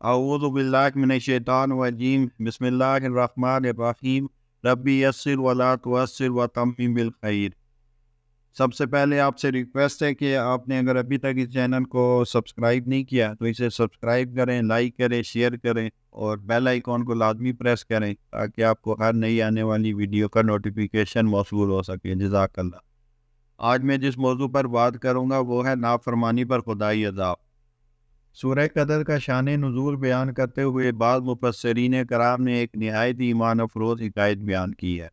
اعوذ باللہ من الشیطان الرجیم بسم اللہ الرحمن الرحیم ربی یسر ولا تعسر وتمم بالخیر۔ سب سے پہلے آپ سے ریکویسٹ ہے کہ آپ نے اگر ابھی تک اس چینل کو سبسکرائب نہیں کیا تو اسے سبسکرائب کریں، لائک کریں، شیئر کریں اور بیل آئیکن کو لازمی پریس کریں تاکہ آپ کو ہر نئی آنے والی ویڈیو کا نوٹیفیکیشن موصول ہو سکے۔ جزاک اللہ۔ آج میں جس موضوع پر بات کروں گا وہ ہے نافرمانی پر خدائی عذاب۔ سورہ قدر کا شان نزول بیان کرتے ہوئے بعض مفسرین کرام نے ایک نہایت ایمان افروز حکایت بیان کی ہے۔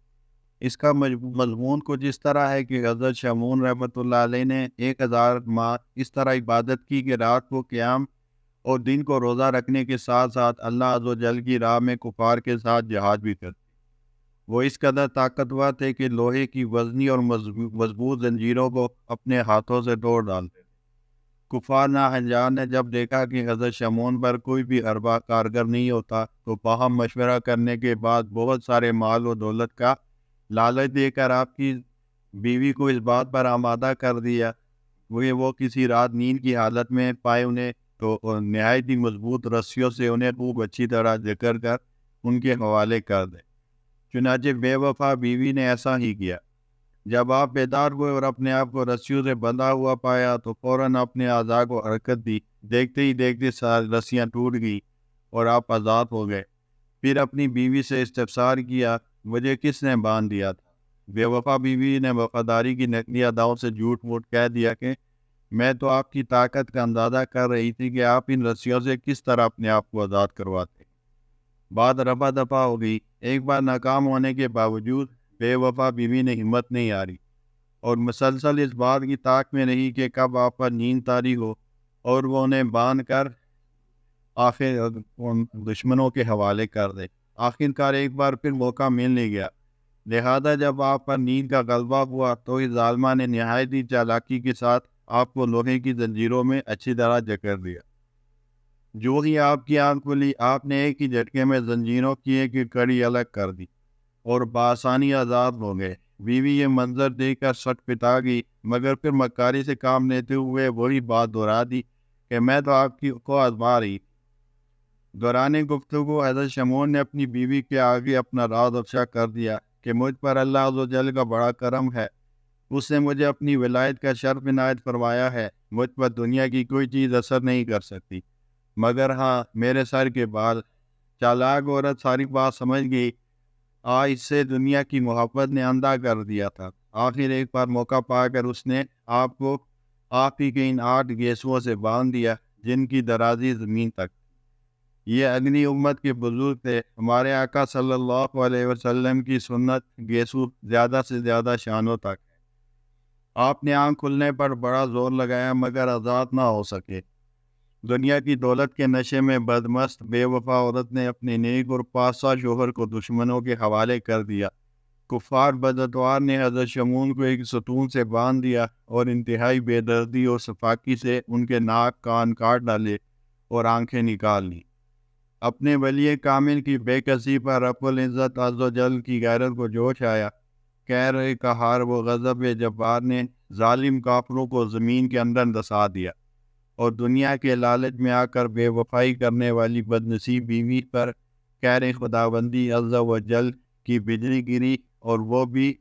اس کا مضمون کچھ اس طرح ہے کہ حضرت شمعون رحمۃ اللہ علیہ نے 1000 ماہ اس طرح عبادت کی کہ رات کو قیام اور دن کو روزہ رکھنے کے ساتھ ساتھ اللہ عز و جل کی راہ میں کفار کے ساتھ جہاد بھی کرتے۔ وہ اس قدر طاقتور تھے کہ لوہے کی وزنی اور مضبوط زنجیروں کو اپنے ہاتھوں سے توڑ ڈالتے۔ کفار ناہنجار نے جب دیکھا کہ حضرت شمعون پر کوئی بھی حربہ کارگر نہیں ہوتا تو باہم مشورہ کرنے کے بعد بہت سارے مال و دولت کا لالچ دے کر آپ کی بیوی کو اس بات پر آمادہ کر دیا وہ کسی رات نیند کی حالت میں پائے انہیں تو نہایت ہی مضبوط رسیوں سے انہیں خوب اچھی طرح جکڑ کر ان کے حوالے کر دے۔ چنانچہ بے وفا بیوی نے ایسا ہی کیا۔ جب آپ بیدار ہوئے اور اپنے آپ کو رسیوں سے بندھا ہوا پایا تو فوراً اپنے اعضاء کو حرکت دی۔ دیکھتے ہی دیکھتے ساری رسیاں ٹوٹ گئی اور آپ آزاد ہو گئے۔ پھر اپنی بیوی سے استفسار کیا، مجھے کس نے باندھ دیا تھا؟ بے وفا بیوی نے وفاداری کی نقلی اداؤں سے جھوٹ موٹ کہہ دیا کہ میں تو آپ کی طاقت کا اندازہ کر رہی تھی کہ آپ ان رسیوں سے کس طرح اپنے آپ کو آزاد کرواتے۔ بات رفع دفع ہو گئی۔ ایک بار ناکام ہونے کے باوجود بے وفا بیوی نے ہمت نہیں ہاری اور مسلسل اس بات کی طاق میں رہی کہ کب آپ پر نیند طاری ہو اور وہ انہیں باندھ کر آخر دشمنوں کے حوالے کر دے۔ آخرکار ایک بار پھر موقع مل نہیں گیا، لہذا جب آپ پر نیند کا غلبہ ہوا تو اس ظالمہ نے نہایت ہی چالاکی کے ساتھ آپ کو لوہے کی زنجیروں میں اچھی طرح جکڑ دیا۔ جو ہی آپ کی آنکھ کھلی آپ نے ایک ہی جھٹکے میں زنجیروں کی ایک کڑی الگ کر دی اور بآسانی آزاد ہو گئے۔ بیوی یہ منظر دیکھ کر سٹ پٹا گئی مگر پھر مکاری سے کام لیتے ہوئے وہی بات دہرا دی کہ میں تو آپ کو آزما رہی تھی۔ دوران گفتگو حضرت شمعون نے اپنی بیوی کے آگے اپنا راز افشا کر دیا کہ مجھ پر اللہ عز و جل کا بڑا کرم ہے، اس نے مجھے اپنی ولایت کا شرف عنایت فرمایا ہے۔ مجھ پر دنیا کی کوئی چیز اثر نہیں کر سکتی مگر ہاں میرے سر کے بال۔ چالاک عورت ساری بات سمجھ گئی۔ اس سے دنیا کی محبت نے اندھا کر دیا تھا۔ آخر ایک بار موقع پا کر اس نے آپ کو آپ ہی کے ان 8 گیسوؤں سے باندھ دیا جن کی درازی زمین تک۔ یہ اگلی امت کے بزرگ تھے۔ ہمارے آقا صلی اللہ علیہ وسلم کی سنت گیسو زیادہ سے زیادہ شانوں تک ہے۔ آپ نے آنکھ کھلنے پر بڑا زور لگایا مگر آزاد نہ ہو سکے۔ دنیا کی دولت کے نشے میں بدمست بے وفا عورت نے اپنے نیک اور پاسہ شوہر کو دشمنوں کے حوالے کر دیا۔ کفار بدعتوار نے حضرت شمعون کو ایک ستون سے باندھ دیا اور انتہائی بے دردی اور سفاکی سے ان کے ناک کان کاٹ ڈالے اور آنکھیں نکال لی۔ اپنے ولی کامل کی بے کسی پر رب العزت عز و جل کی غیرت کو جوش آیا۔ قہر قہار و غضب جبار نے ظالم کافروں کو زمین کے اندر دسا دیا اور دنیا کے لالچ میں آ کر بے وفائی کرنے والی بدنصیب بیوی پر قہر خداوندی عز و جل کی بجلی گری اور وہ بھی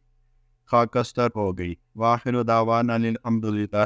خاکستر ہو گئی۔ وآخر دعوانا الحمدللہ۔